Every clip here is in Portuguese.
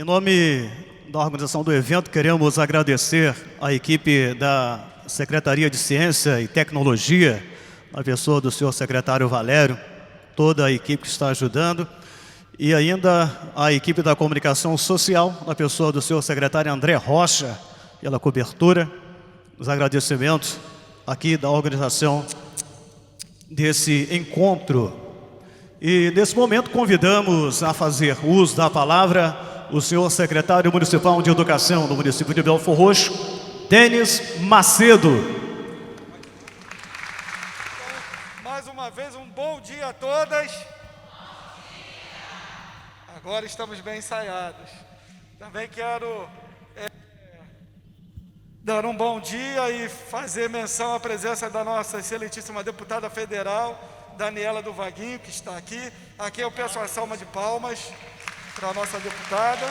Em nome da organização do evento, queremos agradecer à equipe da Secretaria de Ciência e Tecnologia, na pessoa do senhor secretário Valério, toda a equipe que está ajudando, e ainda a equipe da comunicação social, na pessoa do senhor secretário André Rocha, pela cobertura. Os agradecimentos aqui da organização desse encontro. E nesse momento convidamos a fazer uso da palavra o senhor secretário municipal de Educação do município de Belfor Roxo, Denis Macedo. Mais uma vez, um bom dia a todas. Agora estamos bem ensaiados. Também quero dar um bom dia e fazer menção à presença da nossa excelentíssima deputada federal, Daniela do Vaguinho, que está aqui. Aqui eu peço uma salva de palmas para a nossa deputada,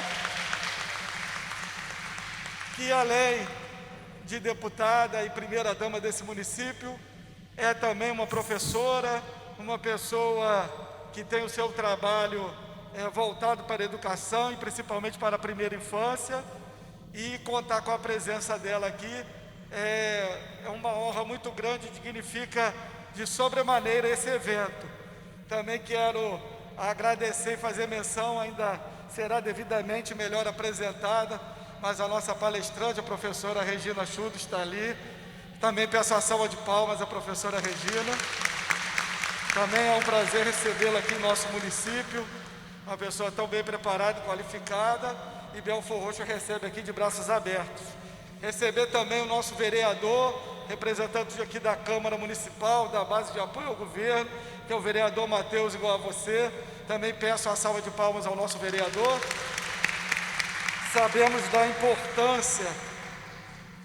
que além de deputada e primeira-dama desse município, é também uma professora, uma pessoa que tem o seu trabalho voltado para a educação e principalmente para a primeira infância, e contar com a presença dela aqui é uma honra muito grande, dignifica de sobremaneira esse evento. Também quero agradecer e fazer menção, ainda será devidamente melhor apresentada, mas a nossa palestrante, a professora Regina Chudo, está ali. Também peço a salva de palmas à professora Regina. Também é um prazer recebê-la aqui em nosso município, uma pessoa tão bem preparada e qualificada, e Belfor Roxo recebe aqui de braços abertos. Receber também o nosso vereador, representante aqui da Câmara Municipal, da base de apoio ao governo, que é o vereador Matheus, igual a você. Também peço a salva de palmas ao nosso vereador. Sabemos da importância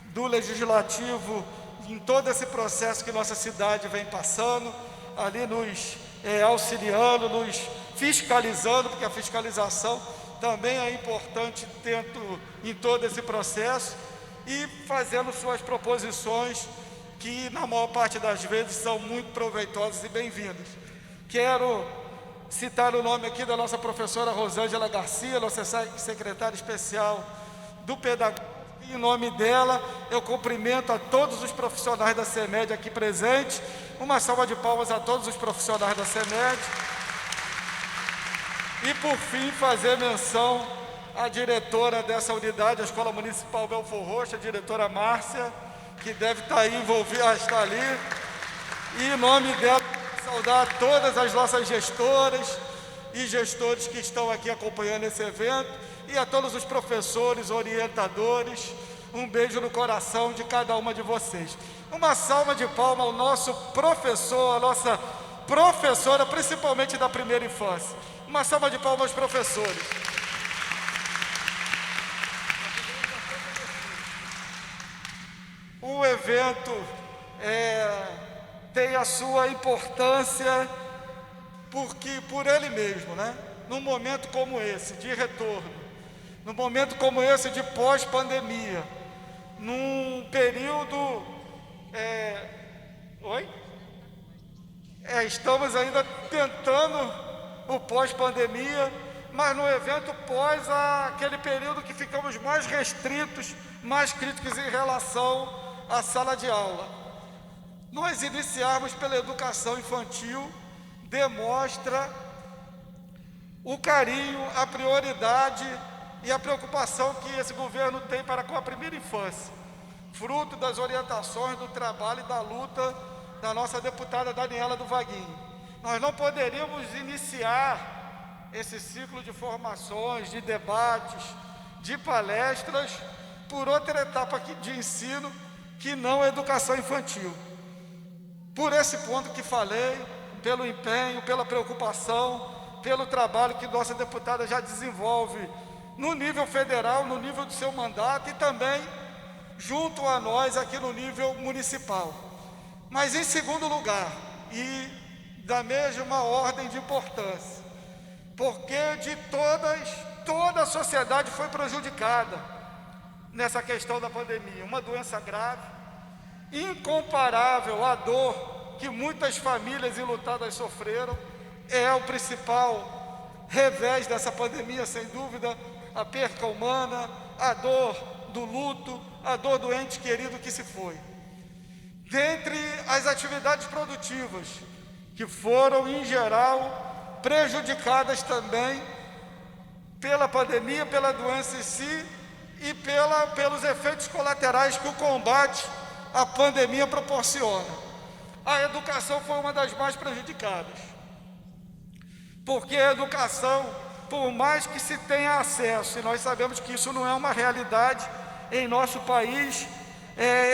do Legislativo em todo esse processo que nossa cidade vem passando, ali nos auxiliando, nos fiscalizando, porque a fiscalização também é importante dentro, em todo esse processo, e fazendo suas proposições, que na maior parte das vezes são muito proveitosas e bem-vindas. Quero citar o nome aqui da nossa professora Rosângela Garcia, nossa secretária especial do Pedagogo, e em nome dela eu cumprimento a todos os profissionais da CEMED aqui presentes. Uma salva de palmas a todos os profissionais da CEMED. E por fim, fazer menção à diretora dessa unidade, a Escola Municipal Belfor Roxo, a diretora Márcia, que deve estar aí envolvida, está ali. E em nome dela, saudar todas as nossas gestoras e gestores que estão aqui acompanhando esse evento, e a todos os professores, orientadores. Um beijo no coração de cada uma de vocês. Uma salva de palmas ao nosso professor, a nossa professora, principalmente da primeira infância. Uma salva de palmas aos professores. O evento tem a sua importância por ele mesmo, né? Num momento como esse, de retorno, num momento como esse de pós-pandemia, num período... estamos ainda tentando o pós-pandemia, mas no evento pós aquele período que ficamos mais restritos, mais críticos em relação à sala de aula. Nós iniciarmos pela educação infantil demonstra o carinho, a prioridade e a preocupação que esse governo tem para com a primeira infância, fruto das orientações, do trabalho e da luta da nossa deputada Daniela do Vaguinho. Nós não poderíamos iniciar esse ciclo de formações, de debates, de palestras, por outra etapa de ensino que não a educação infantil. Por esse ponto que falei, pelo empenho, pela preocupação, pelo trabalho que nossa deputada já desenvolve no nível federal, no nível do seu mandato, e também junto a nós aqui no nível municipal. Mas em segundo lugar, e da mesma ordem de importância, porque toda a sociedade foi prejudicada nessa questão da pandemia. Uma doença grave, incomparável à dor que muitas famílias enlutadas sofreram, é o principal revés dessa pandemia, sem dúvida, a perca humana, a dor do luto, a dor do ente querido que se foi. Dentre as atividades produtivas, que foram, em geral, prejudicadas também pela pandemia, pela doença em si e pelos efeitos colaterais que o combate à pandemia proporciona. A educação foi uma das mais prejudicadas, porque a educação, por mais que se tenha acesso, e nós sabemos que isso não é uma realidade em nosso país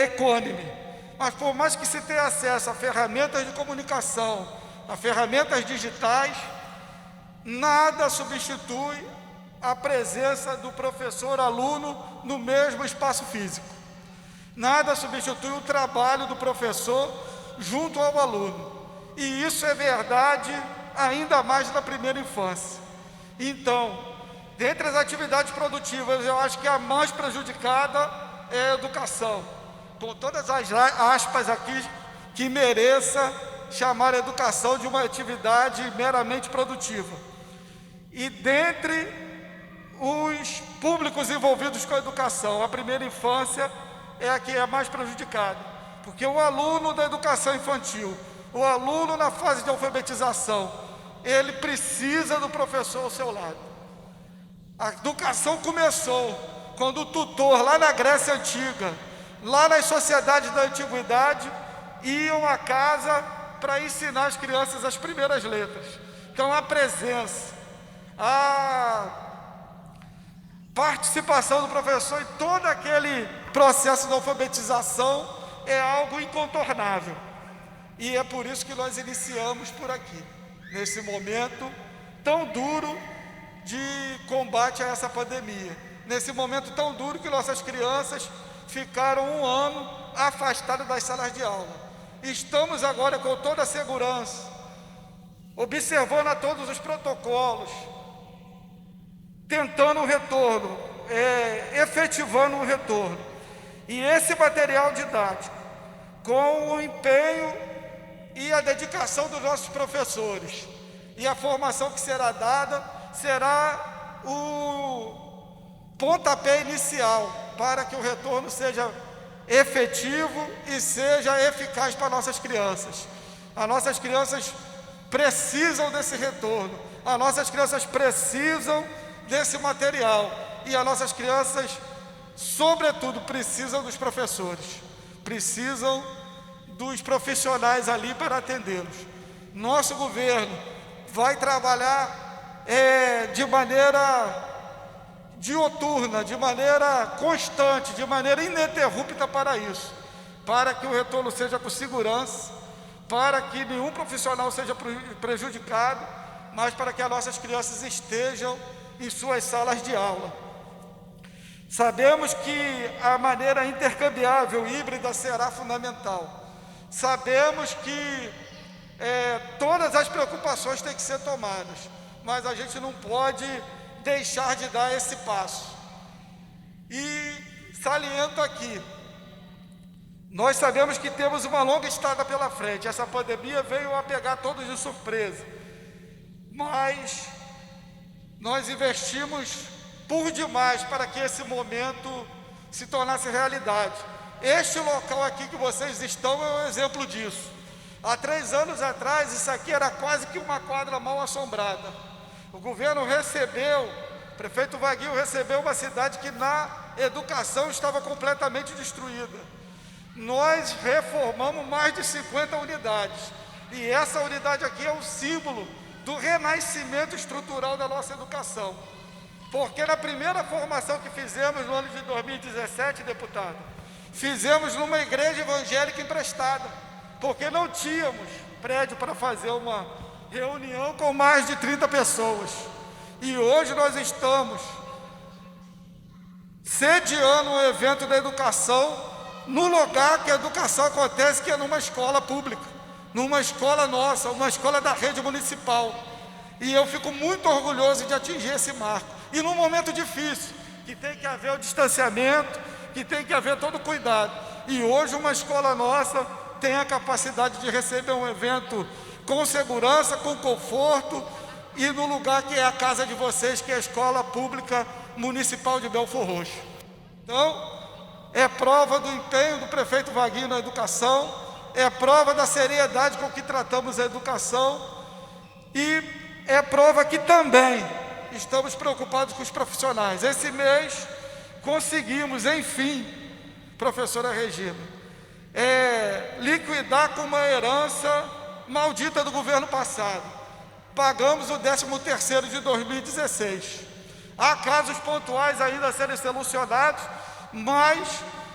econômico, mas por mais que se tenha acesso a ferramentas de comunicação, a ferramentas digitais, nada substitui a presença do professor-aluno no mesmo espaço físico. Nada substitui o trabalho do professor junto ao aluno. E isso é verdade ainda mais na primeira infância. Então, dentre as atividades produtivas, eu acho que a mais prejudicada é a educação, com todas as aspas aqui que mereça chamar a educação de uma atividade meramente produtiva. E dentre os públicos envolvidos com a educação, a primeira infância é a que é mais prejudicada, porque o aluno da educação infantil, o aluno na fase de alfabetização, ele precisa do professor ao seu lado. A educação começou quando o tutor, lá na Grécia Antiga, lá nas sociedades da antiguidade, iam à casa para ensinar as crianças as primeiras letras. Então a presença, a participação do professor em todo aquele processo de alfabetização é algo incontornável. E é por isso que nós iniciamos por aqui, nesse momento tão duro de combate a essa pandemia, nesse momento tão duro que nossas crianças ficaram 1 ano afastadas das salas de aula. Estamos agora com toda a segurança, observando a todos os protocolos, tentando o retorno, efetivando o retorno. E esse material didático, com o empenho e a dedicação dos nossos professores, e a formação que será dada, será o pontapé inicial para que o retorno seja efetivo e seja eficaz para nossas crianças. As nossas crianças precisam desse retorno, as nossas crianças precisam desse material, e as nossas crianças, sobretudo, precisam dos professores, precisam dos profissionais ali para atendê-los. Nosso governo vai trabalhar de maneira dioturna, de maneira constante, de maneira ininterrupta para isso, para que o retorno seja com segurança, para que nenhum profissional seja prejudicado, mas para que as nossas crianças estejam em suas salas de aula. Sabemos que a maneira intercambiável, híbrida, será fundamental. Sabemos que todas as preocupações têm que ser tomadas, mas a gente não pode deixar de dar esse passo. E saliento aqui, nós sabemos que temos uma longa estrada pela frente. Essa pandemia veio a pegar todos de surpresa, mas nós investimos por demais para que esse momento se tornasse realidade. Este local aqui que vocês estão é um exemplo disso. Há 3 anos atrás, isso aqui era quase que uma quadra mal assombrada. O governo recebeu, o prefeito Vaguinho recebeu uma cidade que na educação estava completamente destruída. Nós reformamos mais de 50 unidades. E essa unidade aqui é um símbolo do renascimento estrutural da nossa educação. Porque na primeira formação que fizemos no ano de 2017, deputado, fizemos numa igreja evangélica emprestada, porque não tínhamos prédio para fazer uma reunião com mais de 30 pessoas. E hoje nós estamos sediando um evento da educação no lugar que a educação acontece, que é numa escola pública, numa escola nossa, uma escola da rede municipal. E eu fico muito orgulhoso de atingir esse marco. E num momento difícil, que tem que haver o distanciamento, que tem que haver todo o cuidado. E hoje uma escola nossa tem a capacidade de receber um evento com segurança, com conforto, e no lugar que é a casa de vocês, que é a Escola Pública Municipal de Belfor Roxo. Então, é prova do empenho do prefeito Vaguinho na educação, é prova da seriedade com que tratamos a educação e é prova que também estamos preocupados com os profissionais. Esse mês conseguimos, enfim, professora Regina, liquidar com uma herança maldita do governo passado. Pagamos o 13º de 2016. Há casos pontuais ainda a serem solucionados, mas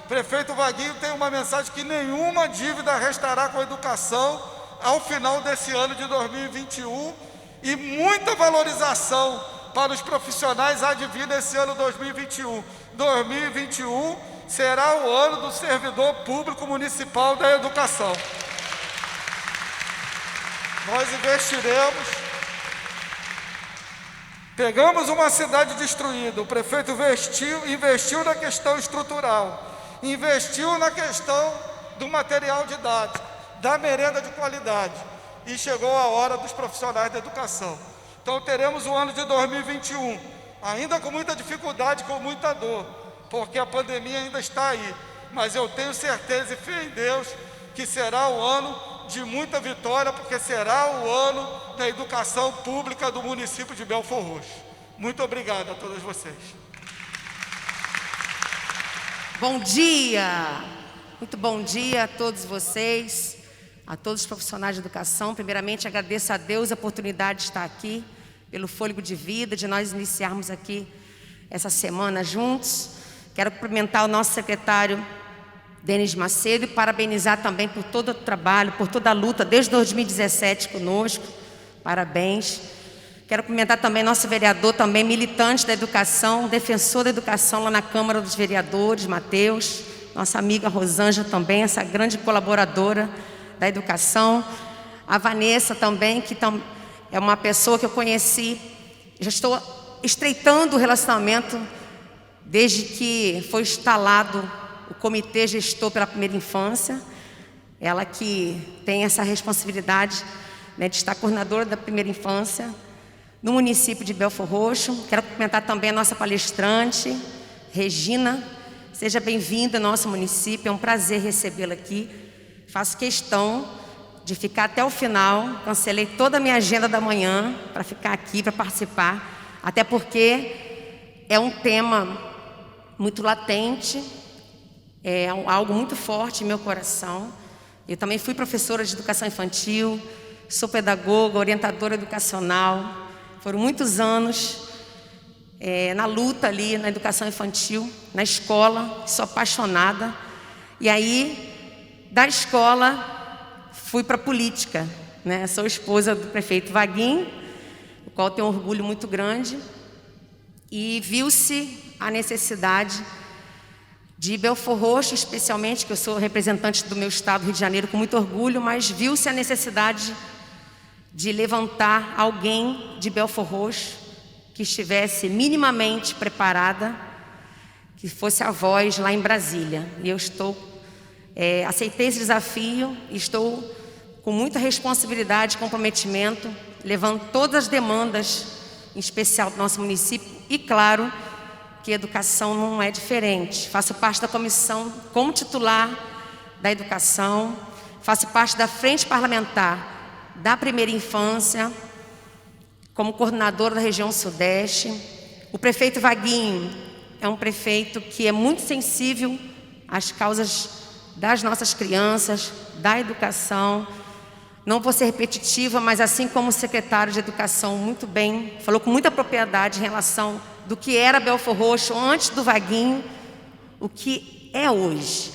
o prefeito Vaguinho tem uma mensagem que nenhuma dívida restará com a educação ao final desse ano de 2021 e muita valorização para os profissionais há de vir nesse ano 2021. 2021 será o ano do servidor público municipal da educação. Nós investiremos. Pegamos uma cidade destruída, o prefeito investiu na questão estrutural, investiu na questão do material didático, da merenda de qualidade, e chegou a hora dos profissionais da educação. Então teremos o ano de 2021, ainda com muita dificuldade, com muita dor, porque a pandemia ainda está aí, mas eu tenho certeza e fé em Deus que será o ano de muita vitória, porque será o ano da educação pública do município de Belfor Roxo. Muito obrigado a todos vocês. Bom dia! Muito bom dia a todos vocês, a todos os profissionais de educação. Primeiramente, agradeço a Deus a oportunidade de estar aqui, pelo fôlego de vida, de nós iniciarmos aqui essa semana juntos. Quero cumprimentar o nosso secretário Denis Macedo e parabenizar também por todo o trabalho, por toda a luta desde 2017 conosco. Parabéns. Quero cumprimentar também nosso vereador, também militante da educação, defensor da educação lá na Câmara dos Vereadores, Matheus. Nossa amiga Rosângela também, essa grande colaboradora da educação. A Vanessa também, que é uma pessoa que eu conheci, já estou estreitando o relacionamento desde que foi instalado o Comitê Gestor pela Primeira Infância. Ela que tem essa responsabilidade, né, de estar coordenadora da Primeira Infância no município de Belfor Roxo. Quero cumprimentar também a nossa palestrante, Regina. Seja bem-vinda ao nosso município, é um prazer recebê-la aqui. Faço questão de ficar até o final, cancelei toda a minha agenda da manhã para ficar aqui, para participar, até porque é um tema muito latente, é algo muito forte em meu coração. Eu também fui professora de educação infantil, sou pedagoga, orientadora educacional. Foram muitos anos na luta ali na educação infantil, na escola, sou apaixonada. E aí, da escola, fui para a política, né? Sou esposa do prefeito Vaguinho, o qual tenho um orgulho muito grande. E viu-se a necessidade de Belfor Roxo, especialmente, que eu sou representante do meu estado, Rio de Janeiro, com muito orgulho, mas viu-se a necessidade de levantar alguém de Belfor Roxo que estivesse minimamente preparada, que fosse a voz lá em Brasília. E eu aceitei esse desafio e estou com muita responsabilidade e comprometimento, levando todas as demandas, em especial do nosso município, e claro, que educação não é diferente. Faço parte da comissão como titular da educação, faço parte da frente parlamentar da Primeira Infância, como coordenadora da região Sudeste. O prefeito Vaguinho é um prefeito que é muito sensível às causas das nossas crianças, da educação. Não vou ser repetitiva, mas assim como o secretário de Educação muito bem, falou com muita propriedade em relação do que era Belfor Roxo antes do Vaguinho, o que é hoje.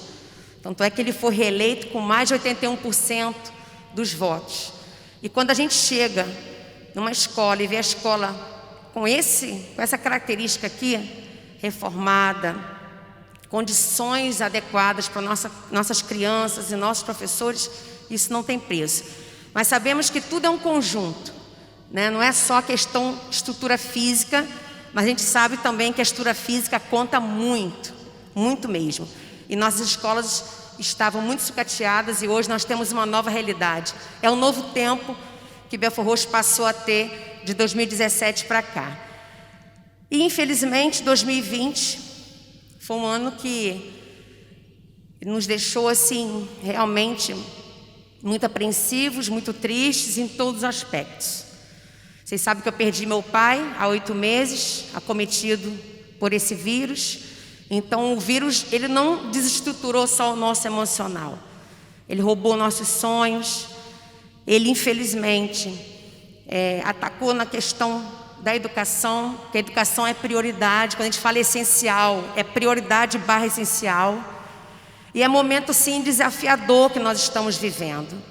Tanto é que ele foi reeleito com mais de 81% dos votos. E quando a gente chega numa escola e vê a escola com essa característica aqui, reformada, condições adequadas para nossas crianças e nossos professores, isso não tem preço. Mas sabemos que tudo é um conjunto, né? Não é só a questão estrutura física, mas a gente sabe também que a estrutura física conta muito, muito mesmo. E nossas escolas estavam muito sucateadas e hoje nós temos uma nova realidade. É um novo tempo que Belfor Roxo passou a ter de 2017 para cá. E infelizmente 2020 foi um ano que nos deixou assim realmente muito apreensivos, muito tristes em todos os aspectos. Vocês sabem que eu perdi meu pai há 8 meses, acometido por esse vírus. Então o vírus, ele não desestruturou só o nosso emocional. Ele roubou nossos sonhos. Ele infelizmente atacou na questão da educação, que a educação é prioridade. Quando a gente fala essencial, é prioridade / essencial. E é momento sim desafiador que nós estamos vivendo.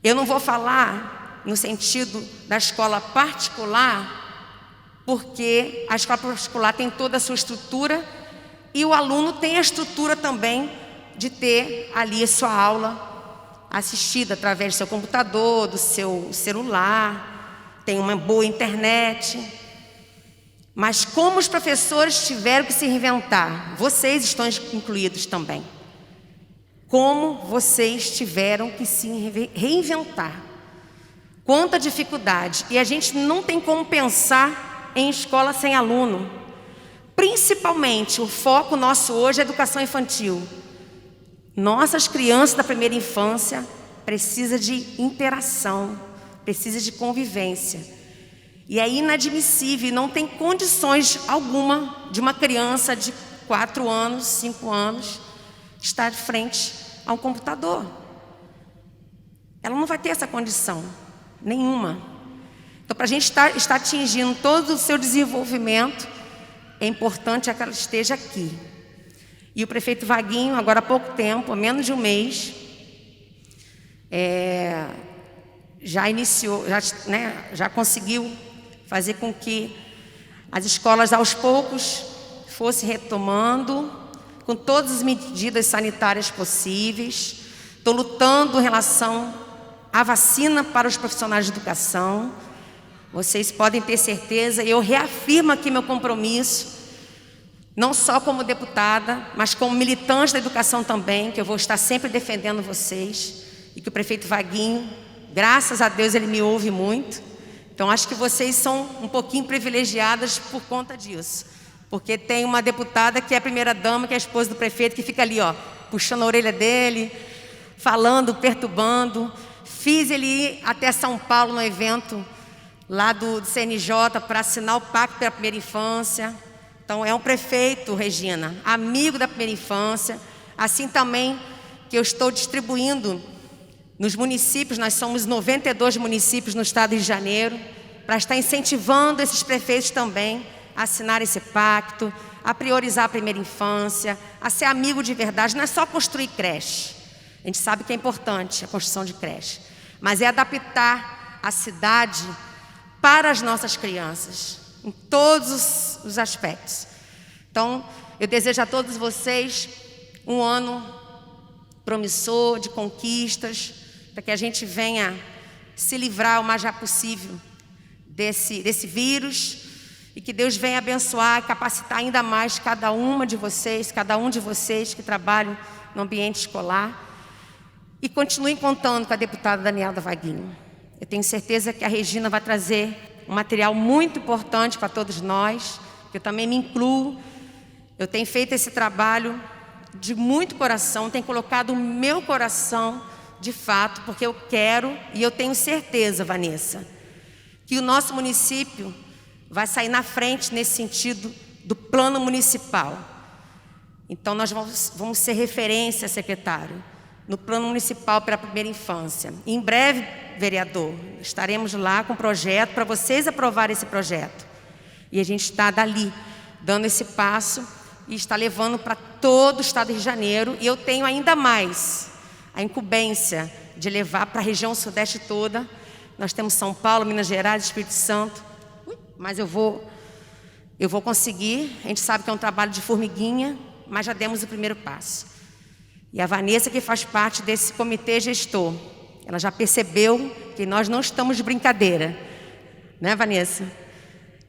Eu não vou falar no sentido da escola particular, porque a escola particular tem toda a sua estrutura e o aluno tem a estrutura também de ter ali a sua aula assistida através do seu computador, do seu celular, tem uma boa internet. Mas como os professores tiveram que se reinventar, vocês estão incluídos também. Como vocês tiveram que se reinventar. Quanta dificuldade. E a gente não tem como pensar em escola sem aluno. Principalmente, o foco nosso hoje é educação infantil. Nossas crianças da primeira infância precisam de interação, precisam de convivência. E é inadmissível, não tem condições alguma de uma criança de 4 anos, 5 anos, estar de frente a um computador. Ela não vai ter essa condição, nenhuma. Então, para a gente estar atingindo todo o seu desenvolvimento, é importante que ela esteja aqui. E o prefeito Vaguinho, agora há pouco tempo, há menos de um mês, já iniciou, já conseguiu fazer com que as escolas aos poucos fossem retomando, com todas as medidas sanitárias possíveis. Estou lutando em relação à vacina para os profissionais de educação. Vocês podem ter certeza, eu reafirmo aqui meu compromisso, não só como deputada, mas como militante da educação também, que eu vou estar sempre defendendo vocês, e que o prefeito Vaguinho, graças a Deus, ele me ouve muito. Então acho que vocês são um pouquinho privilegiadas por conta disso, porque tem uma deputada que é a primeira-dama, que é a esposa do prefeito, que fica ali, ó, puxando a orelha dele, falando, perturbando. Fiz ele ir até São Paulo no evento lá do CNJ para assinar o Pacto pela Primeira Infância. Então é um prefeito, Regina, amigo da primeira infância. Assim também que eu estou distribuindo nos municípios, nós somos 92 municípios no estado do Rio de Janeiro, para estar incentivando esses prefeitos também a assinar esse pacto, a priorizar a primeira infância, a ser amigo de verdade. Não é só construir creche, a gente sabe que é importante a construção de creche, mas é adaptar a cidade para as nossas crianças, em todos os aspectos. Então, eu desejo a todos vocês um ano promissor, de conquistas, para que a gente venha se livrar o mais já possível desse vírus, e que Deus venha abençoar e capacitar ainda mais cada uma de vocês, cada um de vocês que trabalham no ambiente escolar, e continuem contando com a deputada Daniela Vaguinho. Eu tenho certeza que a Regina vai trazer um material muito importante para todos nós, que eu também me incluo. Eu tenho feito esse trabalho de muito coração, tenho colocado o meu coração de fato, porque eu quero e eu tenho certeza, Vanessa, que o nosso município vai sair na frente nesse sentido do plano municipal. Então nós vamos ser referência, secretário, no plano municipal para a primeira infância. E em breve, vereador, estaremos lá com o projeto para vocês aprovarem esse projeto. E a gente está dali, dando esse passo e está levando para todo o estado do Rio de Janeiro. E eu tenho ainda mais a incumbência de levar para a região sudeste toda. Nós temos São Paulo, Minas Gerais, Espírito Santo. Mas eu vou conseguir. A gente sabe que é um trabalho de formiguinha, mas já demos o primeiro passo. E a Vanessa, que faz parte desse comitê gestor, ela já percebeu que nós não estamos de brincadeira, né, Vanessa?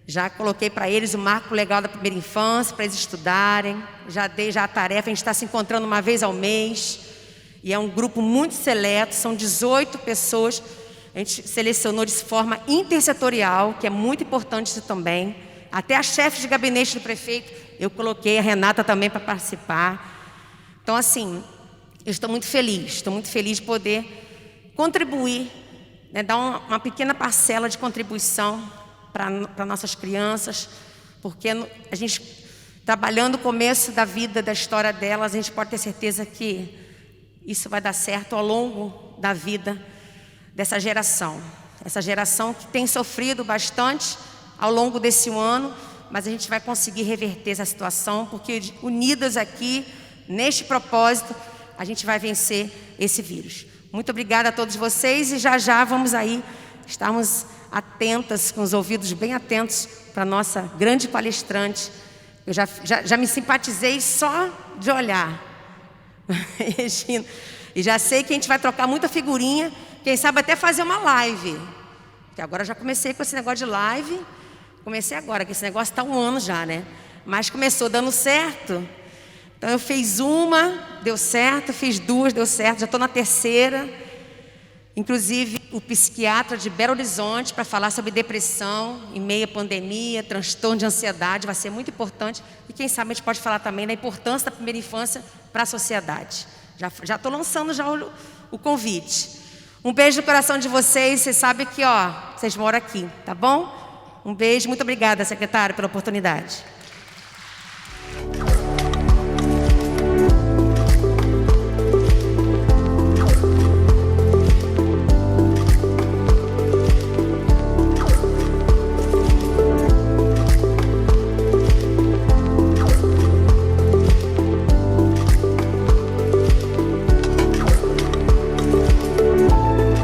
Já coloquei para eles o marco legal da primeira infância, para eles estudarem. Já dei a tarefa, a gente está se encontrando uma vez ao mês. E é um grupo muito seleto, são 18 pessoas A gente selecionou de forma intersetorial, que é muito importante isso também. Até a chefe de gabinete do prefeito, eu coloquei a Renata também para participar. Então, assim, eu estou muito feliz de poder contribuir, né, dar uma pequena parcela de contribuição para nossas crianças, porque a gente, trabalhando o começo da vida, da história delas, a gente pode ter certeza que isso vai dar certo ao longo da vida dessa geração. Essa geração que tem sofrido bastante ao longo desse ano, mas a gente vai conseguir reverter essa situação, porque unidas aqui, neste propósito, a gente vai vencer esse vírus. Muito obrigada a todos vocês e já vamos aí estarmos atentas, com os ouvidos bem atentos para a nossa grande palestrante. Eu já me simpatizei só de olhar, Regina, e já sei que a gente vai trocar muita figurinha, quem sabe até fazer uma live, porque agora eu já comecei com esse negócio de live, comecei agora, que esse negócio está 1 ano já, né? Mas começou dando certo, então eu fiz uma, deu certo, fiz 2, deu certo, já estou na 3ª, inclusive o psiquiatra de Belo Horizonte para falar sobre depressão em meio à pandemia, transtorno de ansiedade, vai ser muito importante, e quem sabe a gente pode falar também da importância da primeira infância para a sociedade. Já estou lançando já o convite. Um beijo no coração de vocês, vocês sabem que vocês moram aqui, tá bom? Um beijo, muito obrigada, secretário, pela oportunidade.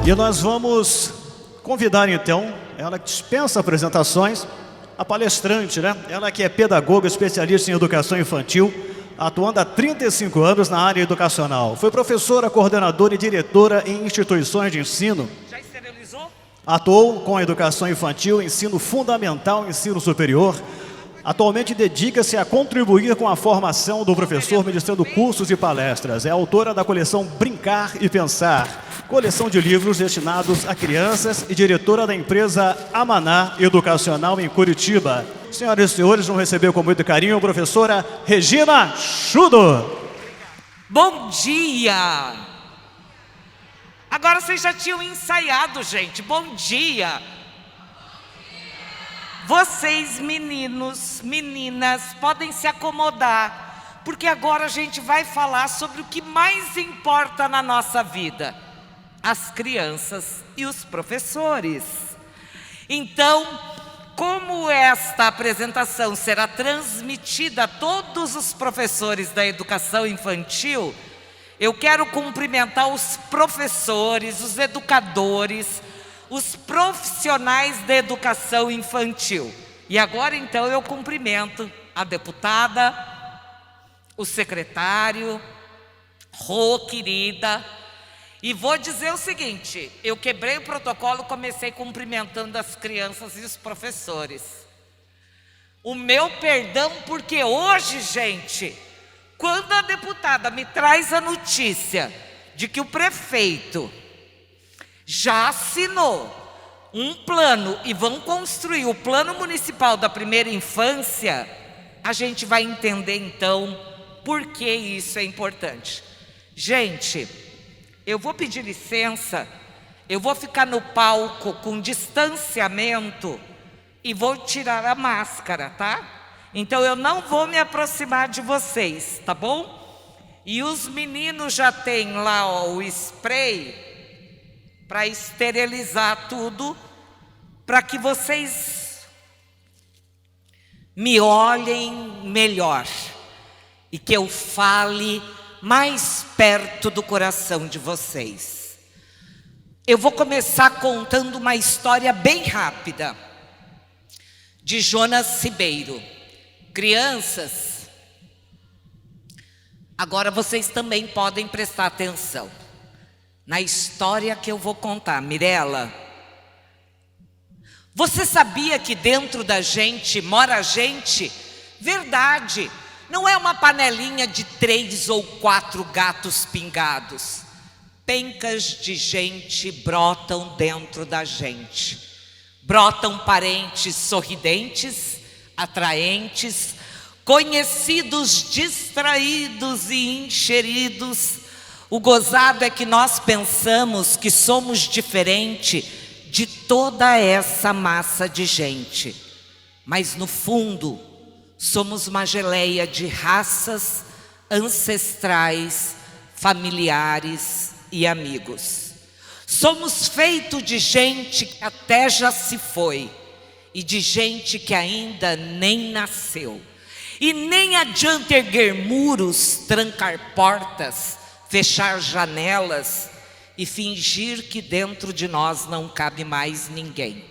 E nós vamos convidar então, ela que dispensa apresentações, a palestrante, né? Ela que é pedagoga, especialista em educação infantil, atuando há 35 anos na área educacional. Foi professora, coordenadora e diretora em instituições de ensino. Já esterilizou? Atuou com a educação infantil, ensino fundamental, ensino superior. Atualmente dedica-se a contribuir com a formação do professor, ministrando cursos e palestras. É autora da coleção Brincar e Pensar, coleção de livros destinados a crianças, e diretora da empresa Amaná Educacional em Curitiba. Senhoras e senhores, vamos receber com muito carinho a professora Regina Chudo. Bom dia! Agora vocês já tinham ensaiado, gente. Bom dia! Vocês, meninos, meninas, podem se acomodar, porque agora a gente vai falar sobre o que mais importa na nossa vida: as crianças e os professores. Então, como esta apresentação será transmitida a todos os professores da educação infantil, eu quero cumprimentar os professores, os educadores, os profissionais da educação infantil. E agora então eu cumprimento a deputada, o secretário, Rô, querida, e vou dizer o seguinte: eu quebrei o protocolo, comecei cumprimentando as crianças e os professores. O meu perdão, porque hoje, gente, quando a deputada me traz a notícia de que o prefeito já assinou um plano e vão construir o plano municipal da primeira infância, a gente vai entender então por que isso é importante. Gente, eu vou pedir licença, eu vou ficar no palco com distanciamento e vou tirar a máscara, tá? Então eu não vou me aproximar de vocês, tá bom? E os meninos já têm lá o spray para esterilizar tudo, para que vocês me olhem melhor e que eu fale mais perto do coração de vocês. Eu vou começar contando uma história bem rápida de Jonas Ribeiro. Crianças, agora vocês também podem prestar atenção na história que eu vou contar. Mirela, você sabia que dentro da gente mora gente? Verdade, não é uma panelinha de 3 ou 4 gatos pingados. pencas de gente brotam dentro da gente. Brotam parentes sorridentes, atraentes, conhecidos distraídos e encheridos. O gozado é que nós pensamos que somos diferente de toda essa massa de gente. Mas no fundo, somos uma geleia de raças ancestrais, familiares e amigos. Somos feitos de gente que até já se foi e de gente que ainda nem nasceu. E nem adianta erguer muros, trancar portas, fechar janelas e fingir que dentro de nós não cabe mais ninguém.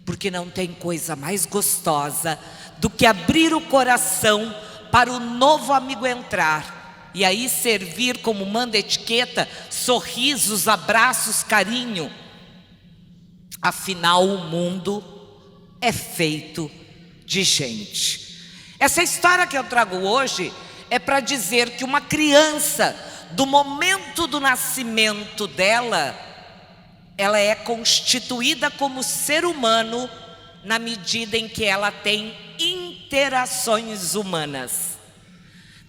Porque não tem coisa mais gostosa do que abrir o coração para o novo amigo entrar e aí servir como manda a etiqueta, sorrisos, abraços, carinho. Afinal, o mundo é feito de gente. Essa história que eu trago hoje é para dizer que uma criança, do momento do nascimento dela, ela é constituída como ser humano na medida em que ela tem interações humanas.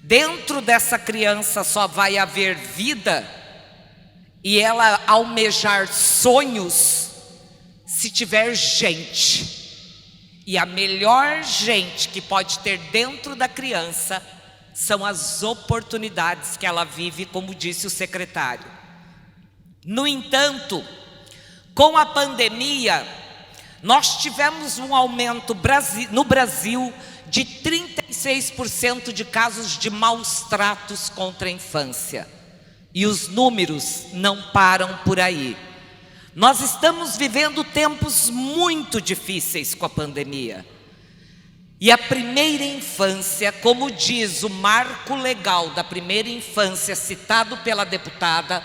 Dentro dessa criança só vai haver vida e ela almejar sonhos se tiver gente. E a melhor gente que pode ter dentro da criança são as oportunidades que ela vive, como disse o secretário. No entanto, com a pandemia, nós tivemos um aumento no Brasil de 36% de casos de maus tratos contra a infância. E os números não param por aí. Nós estamos vivendo tempos muito difíceis com a pandemia. E a primeira infância, como diz o marco legal da primeira infância citado pela deputada,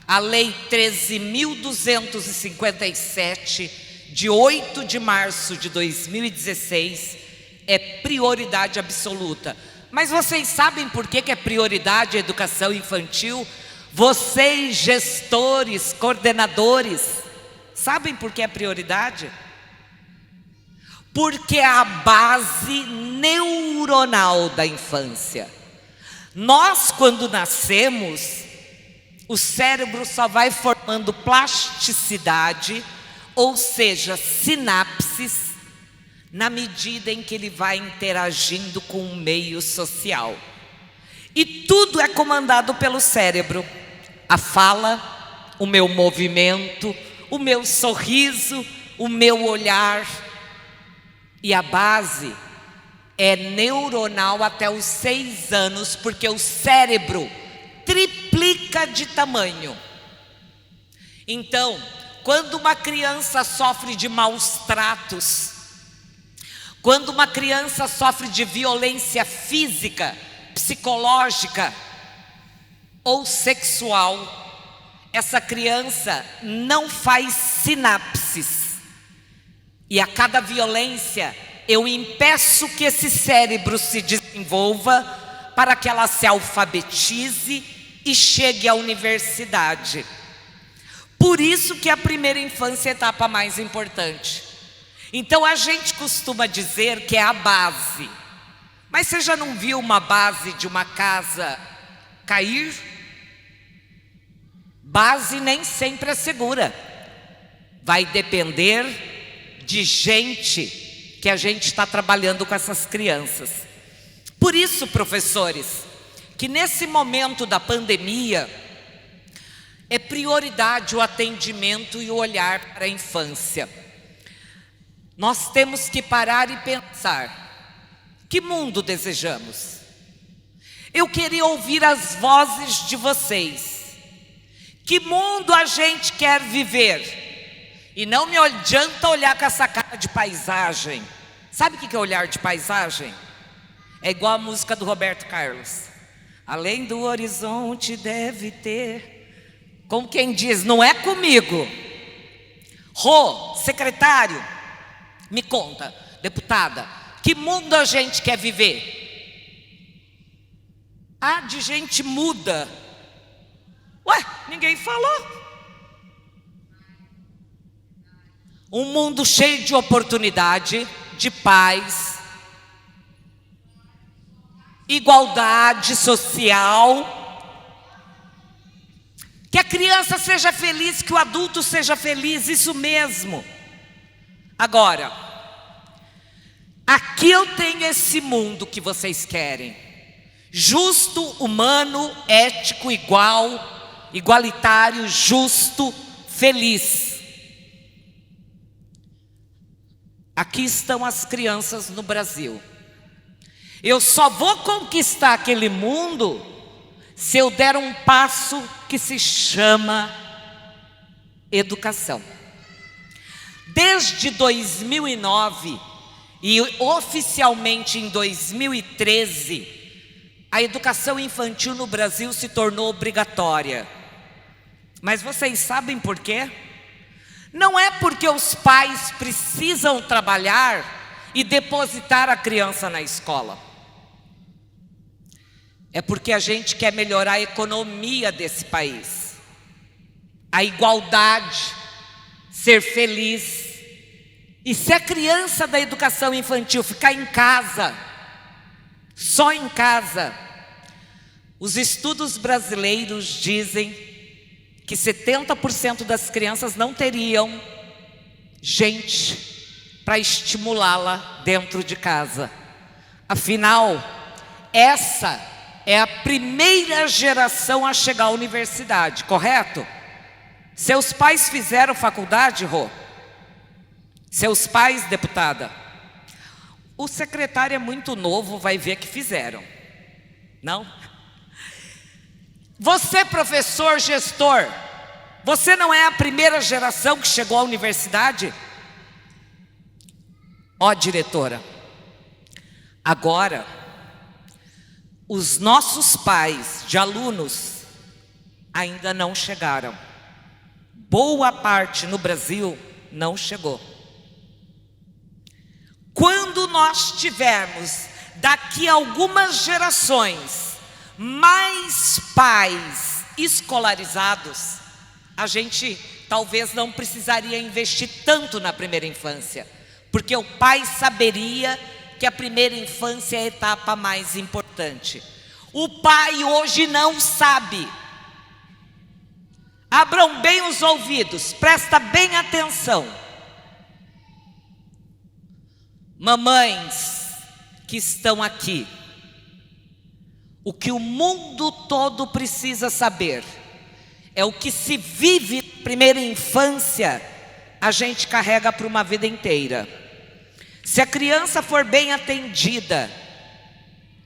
a Lei 13.257, de 8 de março de 2016, é prioridade absoluta. Mas vocês sabem por que é prioridade a educação infantil? Vocês, gestores, coordenadores, sabem por que é prioridade? Porque é a base neuronal da infância. Nós, quando nascemos, o cérebro só vai formando plasticidade, ou seja, sinapses, na medida em que ele vai interagindo com o meio social. E tudo é comandado pelo cérebro. A fala, o meu movimento, o meu sorriso, o meu olhar. E a base é neuronal até os 6 anos, porque o cérebro triplica de tamanho. Então, quando uma criança sofre de maus tratos, quando uma criança sofre de violência física, psicológica ou sexual, essa criança não faz sinapses. E a cada violência, eu impeço que esse cérebro se desenvolva para que ela se alfabetize e chegue à universidade. Por isso que a primeira infância é a etapa mais importante. Então a gente costuma dizer que é a base. Mas você já não viu uma base de uma casa cair? Base nem sempre é segura. Vai depender de gente que a gente está trabalhando com essas crianças. Por isso, professores, que nesse momento da pandemia, é prioridade o atendimento e o olhar para a infância. Nós temos que parar e pensar, que mundo desejamos? Eu queria ouvir as vozes de vocês. Que mundo a gente quer viver? E não me adianta olhar com essa cara de paisagem. Sabe o que é olhar de paisagem? É igual a música do Roberto Carlos. Além do horizonte deve ter. Como quem diz, não é comigo. Rô, secretário, me conta, deputada, que mundo a gente quer viver? Ah, de gente muda. Ué? Ninguém falou. Um mundo cheio de oportunidade, de paz, igualdade social. Que a criança seja feliz, que o adulto seja feliz, isso mesmo. Agora, aqui eu tenho esse mundo que vocês querem. Justo, humano, ético, igualitário, justo, feliz. Aqui estão as crianças no Brasil. Eu só vou conquistar aquele mundo se eu der um passo que se chama educação. Desde 2009 e oficialmente em 2013, a educação infantil no Brasil se tornou obrigatória. Mas vocês sabem por quê? Não é porque os pais precisam trabalhar e depositar a criança na escola. É porque a gente quer melhorar a economia desse país, a igualdade, ser feliz. E se a criança da educação infantil ficar em casa, só em casa, os estudos brasileiros dizem que 70% das crianças não teriam gente para estimulá-la dentro de casa. Afinal, essa é a primeira geração a chegar à universidade, correto? Seus pais fizeram faculdade, Rô? Seus pais, deputada? O secretário é muito novo, vai ver que fizeram. Não? Você, professor, gestor, você não é a primeira geração que chegou à universidade? Ó, diretora, agora os nossos pais de alunos ainda não chegaram. Boa parte no Brasil não chegou. Quando nós tivermos, daqui a algumas gerações, mais pais escolarizados, a gente talvez não precisaria investir tanto na primeira infância, porque o pai saberia que a primeira infância é a etapa mais importante. O pai hoje não sabe. Abram bem os ouvidos, presta bem atenção. Mamães que estão aqui, o que o mundo todo precisa saber é o que se vive na primeira infância, a gente carrega para uma vida inteira. Se a criança for bem atendida,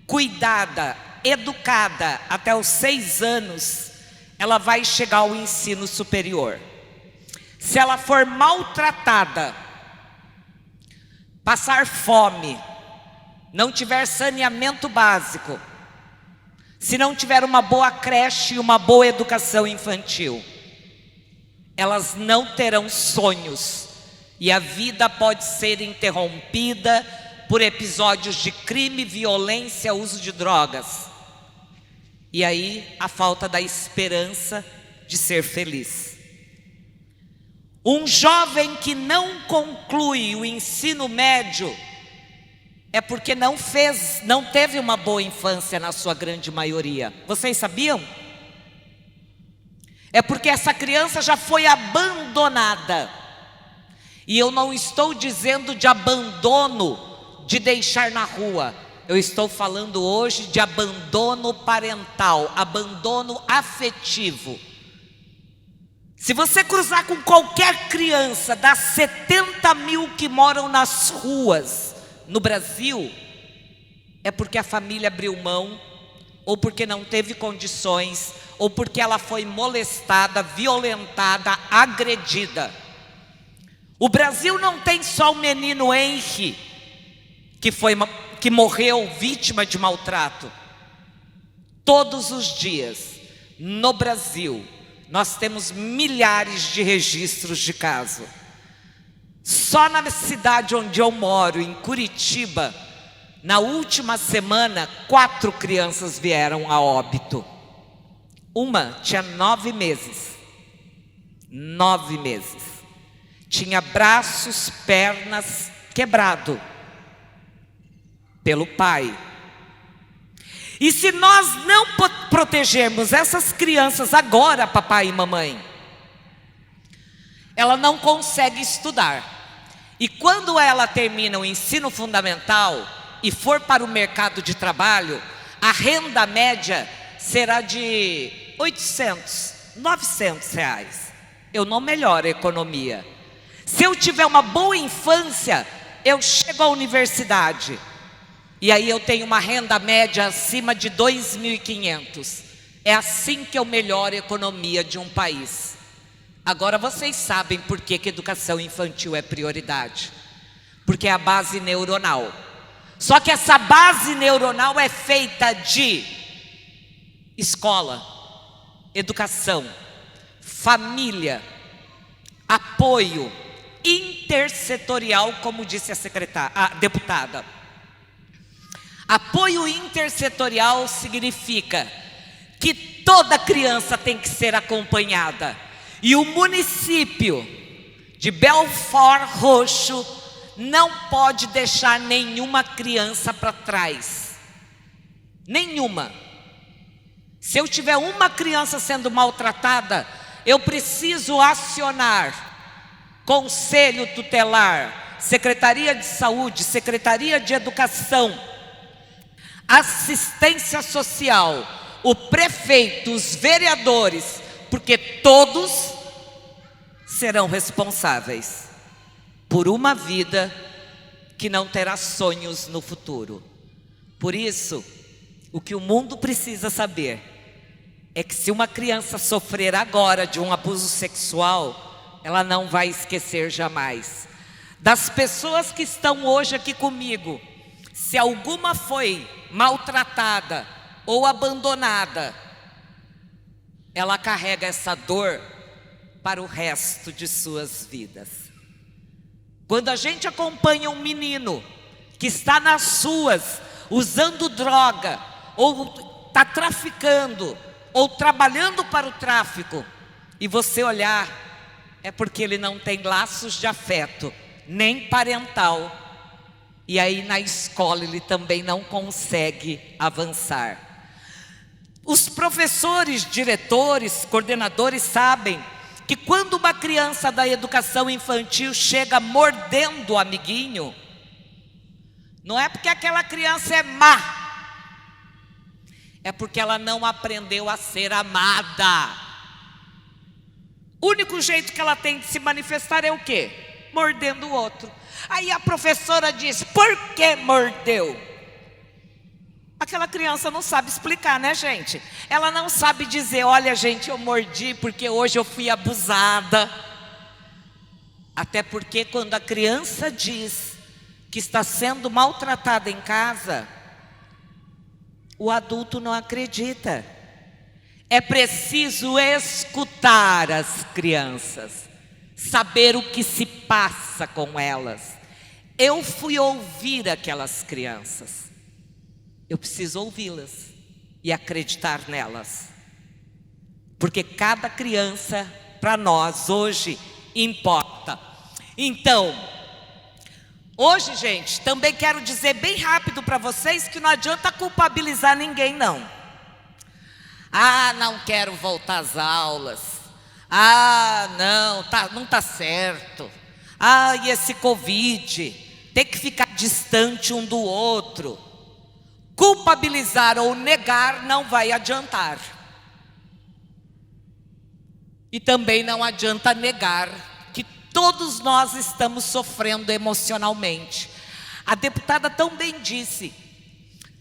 cuidada, educada até os 6 anos, ela vai chegar ao ensino superior. Se ela for maltratada, passar fome, não tiver saneamento básico, se não tiver uma boa creche e uma boa educação infantil, elas não terão sonhos. E a vida pode ser interrompida por episódios de crime, violência, uso de drogas. E aí a falta da esperança de ser feliz. Um jovem que não conclui o ensino médio é porque não teve uma boa infância na sua grande maioria. Vocês sabiam? É porque essa criança já foi abandonada. E eu não estou dizendo de abandono, de deixar na rua. Eu estou falando hoje de abandono parental, abandono afetivo. Se você cruzar com qualquer criança das 70 mil que moram nas ruas no Brasil, é porque a família abriu mão, ou porque não teve condições, ou porque ela foi molestada, violentada, agredida. O Brasil não tem só o menino Henry, que morreu vítima de maltrato. Todos os dias, no Brasil, nós temos milhares de registros de caso. Só na cidade onde eu moro, em Curitiba, na última semana, 4 crianças vieram a óbito. Uma tinha 9 meses. 9 meses. Tinha braços, pernas quebrado pelo pai. E se nós não protegermos essas crianças agora, papai e mamãe, ela não consegue estudar. E quando ela termina o ensino fundamental e for para o mercado de trabalho, a renda média será de 800, 900 reais. Eu não melhoro a economia. Se eu tiver uma boa infância, eu chego à universidade. E aí eu tenho uma renda média acima de 2.500. É assim que eu melhoro a economia de um país. Agora vocês sabem por que a educação infantil é prioridade. Porque é a base neuronal. Só que essa base neuronal é feita de escola, educação, família, apoio intersetorial, como disse a deputada. Apoio intersetorial significa que toda criança tem que ser acompanhada. E o município de Belford Roxo não pode deixar nenhuma criança para trás. Nenhuma. Se eu tiver uma criança sendo maltratada, eu preciso acionar Conselho Tutelar, Secretaria de Saúde, Secretaria de Educação, Assistência Social, o prefeito, os vereadores, porque todos serão responsáveis por uma vida que não terá sonhos no futuro. Por isso, o que o mundo precisa saber é que se uma criança sofrer agora de um abuso sexual, ela não vai esquecer jamais. Das pessoas que estão hoje aqui comigo, se alguma foi maltratada ou abandonada, ela carrega essa dor para o resto de suas vidas. Quando a gente acompanha um menino que está nas ruas usando droga, ou está traficando, ou trabalhando para o tráfico, e você olhar, é porque ele não tem laços de afeto, nem parental, e aí na escola ele também não consegue avançar. Os professores, diretores, coordenadores sabem que quando uma criança da educação infantil chega mordendo o amiguinho, não é porque aquela criança é má, é porque ela não aprendeu a ser amada. O único jeito que ela tem de se manifestar é o quê? Mordendo o outro. Aí a professora diz: por que mordeu? Aquela criança não sabe explicar, né, gente? Ela não sabe dizer: olha, gente, eu mordi porque hoje eu fui abusada. Até porque quando a criança diz que está sendo maltratada em casa, o adulto não acredita. É preciso escutar as crianças, saber o que se passa com elas. Eu fui ouvir aquelas crianças. Eu preciso ouvi-las e acreditar nelas. Porque cada criança, para nós, hoje, importa. Então, hoje, gente, também quero dizer bem rápido para vocês que não adianta culpabilizar ninguém, não. Ah, não quero voltar às aulas. Ah, não tá certo. Ah, e esse Covid, tem que ficar distante um do outro. Culpabilizar ou negar não vai adiantar. E também não adianta negar que todos nós estamos sofrendo emocionalmente. A deputada também disse: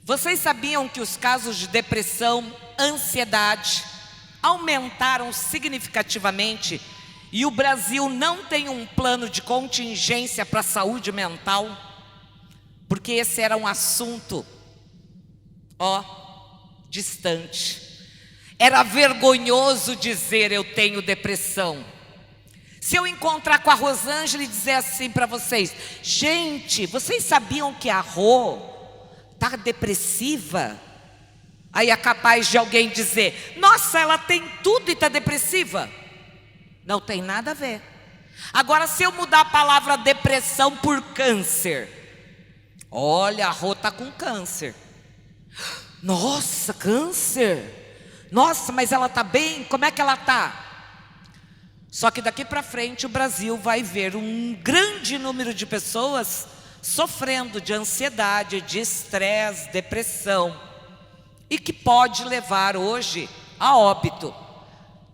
vocês sabiam que os casos de depressão, ansiedade aumentaram significativamente e o Brasil não tem um plano de contingência para a saúde mental? Porque esse era um assunto distante. Era vergonhoso dizer: eu tenho depressão. Se eu encontrar com a Rosângela e dizer assim para vocês: gente, vocês sabiam que a Rô está depressiva? Aí é capaz de alguém dizer: nossa, ela tem tudo e está depressiva. Não tem nada a ver. Agora, se eu mudar a palavra depressão por câncer, olha, a Rô está com câncer. Nossa, câncer. Nossa, mas ela está bem? Como é que ela está? Só que daqui para frente o Brasil vai ver um grande número de pessoas sofrendo de ansiedade, de estresse, depressão, e que pode levar hoje a óbito.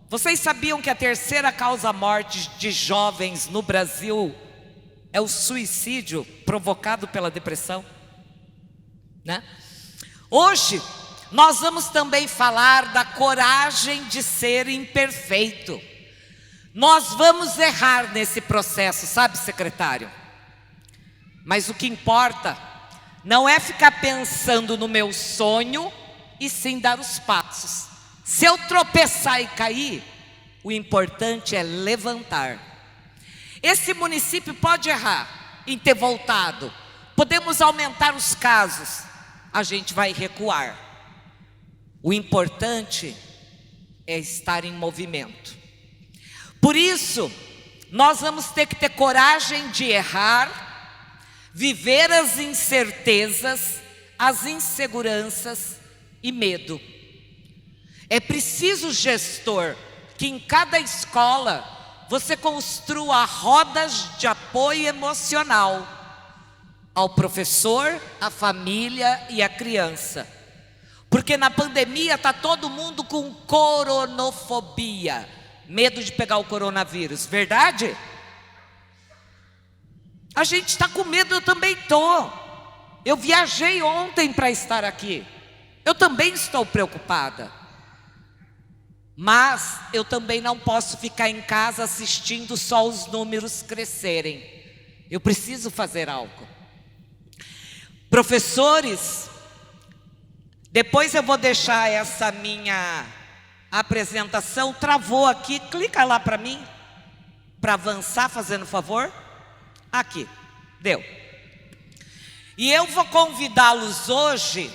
Vocês sabiam que a terceira causa-morte de jovens no Brasil é o suicídio provocado pela depressão? Né? Hoje nós vamos também falar da coragem de ser imperfeito. Nós vamos errar nesse processo, sabe, secretário? Mas o que importa não é ficar pensando no meu sonho, e sim dar os passos. Se eu tropeçar e cair, o importante é levantar. Esse município pode errar em ter voltado. Podemos aumentar os casos. A gente vai recuar. O importante é estar em movimento. Por isso, nós vamos ter que ter coragem de errar, viver as incertezas, as inseguranças e medo. É preciso, gestor, que em cada escola você construa rodas de apoio emocional ao professor, à família e à criança. Porque na pandemia está todo mundo com coronofobia, medo de pegar o coronavírus, verdade? A gente está com medo, eu também estou. Eu viajei ontem para estar aqui. Eu também estou preocupada. Mas eu também não posso ficar em casa assistindo só os números crescerem. Eu preciso fazer algo. Professores, depois eu vou deixar essa minha apresentação. Travou aqui, clica lá para mim, para avançar, fazendo favor. Aqui, deu. E eu vou convidá-los hoje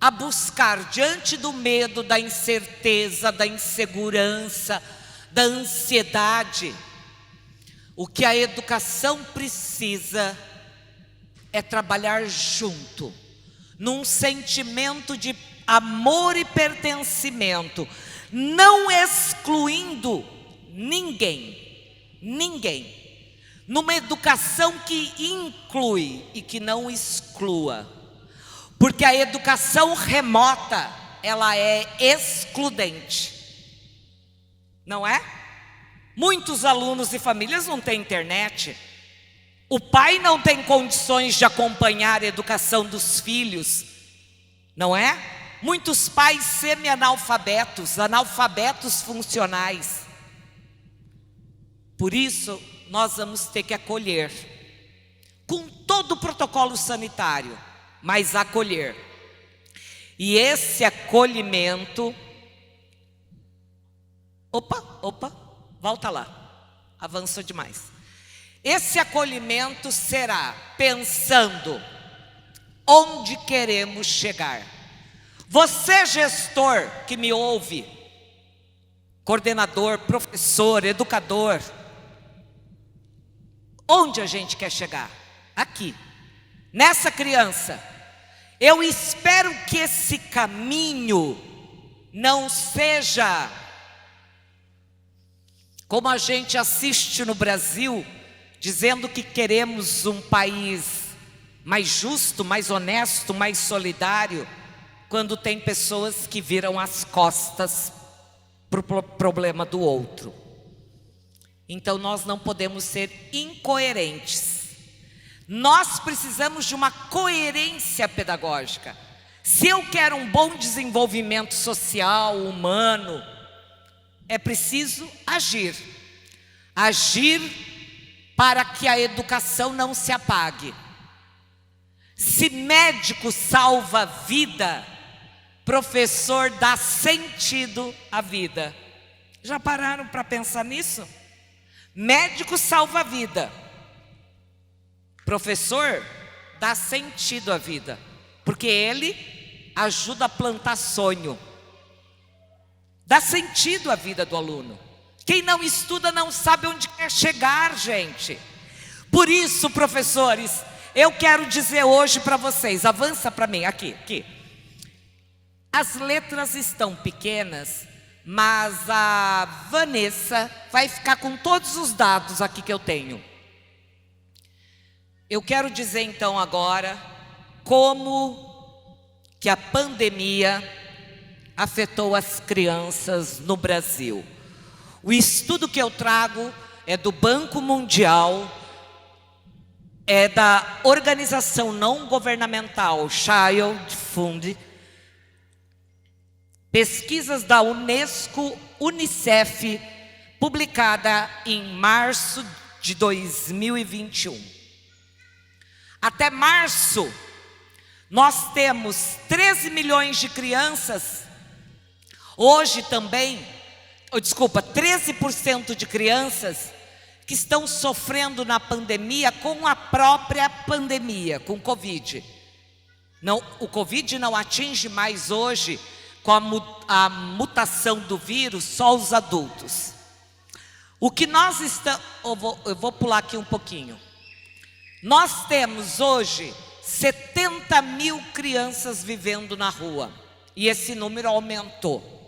a buscar, diante do medo, da incerteza, da insegurança, da ansiedade, o que a educação precisa é trabalhar junto, num sentimento de amor e pertencimento, não excluindo ninguém, numa educação que inclui e que não exclua. Porque a educação remota, ela é excludente. Não é? Muitos alunos e famílias não têm internet. O pai não tem condições de acompanhar a educação dos filhos. Não é? Muitos pais semi-analfabetos, analfabetos funcionais. Por isso, nós vamos ter que acolher, com todo o protocolo sanitário, mas acolher. E esse acolhimento... Opa, volta lá. Avançou demais. Esse acolhimento será pensando onde queremos chegar. Você, gestor que me ouve, coordenador, professor, educador, onde a gente quer chegar? Aqui, nessa criança. Eu espero que esse caminho não seja como a gente assiste no Brasil, dizendo que queremos um país mais justo, mais honesto, mais solidário, quando tem pessoas que viram as costas para o problema do outro. Então nós não podemos ser incoerentes. Nós precisamos de uma coerência pedagógica. Se eu quero um bom desenvolvimento social, humano, é preciso agir. Agir para que a educação não se apague. Se médico salva vida, professor dá sentido à vida. Já pararam para pensar nisso? Médico salva vida. Professor dá sentido à vida, porque ele ajuda a plantar sonho. Dá sentido à vida do aluno. Quem não estuda não sabe onde quer chegar, gente. Por isso, professores, eu quero dizer hoje para vocês, avança para mim, aqui. As letras estão pequenas, mas a Vanessa vai ficar com todos os dados aqui que eu tenho. Eu quero dizer então agora como que a pandemia afetou as crianças no Brasil. O estudo que eu trago é do Banco Mundial, é da organização não governamental Child Fund, pesquisas da Unesco, Unicef, publicada em março de 2021. Até março, nós temos 13 milhões de crianças, hoje também, 13% de crianças que estão sofrendo na pandemia com a própria pandemia, com Covid. Não, o Covid não atinge mais hoje, com a mutação do vírus, só os adultos. O que nós estamos... Eu vou pular aqui um pouquinho. Nós temos hoje 70 mil crianças vivendo na rua. E esse número aumentou.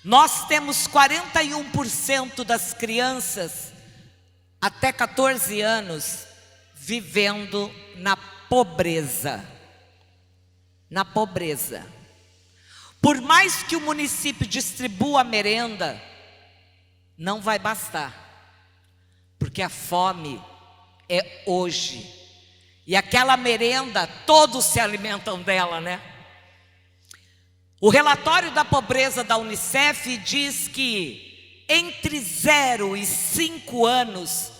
Nós temos 41% das crianças até 14 anos vivendo na pobreza. Na pobreza. Por mais que o município distribua a merenda, não vai bastar. Porque a fome é hoje. E aquela merenda, todos se alimentam dela, né? O relatório da pobreza da Unicef diz que entre 0 e 5 anos,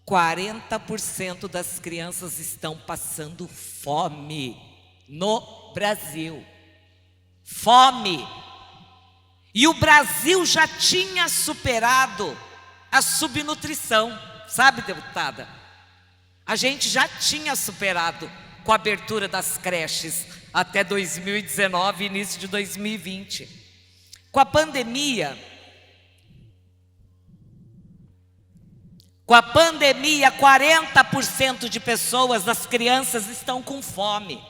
40% das crianças estão passando fome no Brasil. Fome. E o Brasil já tinha superado a subnutrição, sabe, deputada? A gente já tinha superado com a abertura das creches até 2019, início de 2020. Com a pandemia, 40% de pessoas, das crianças, estão com fome.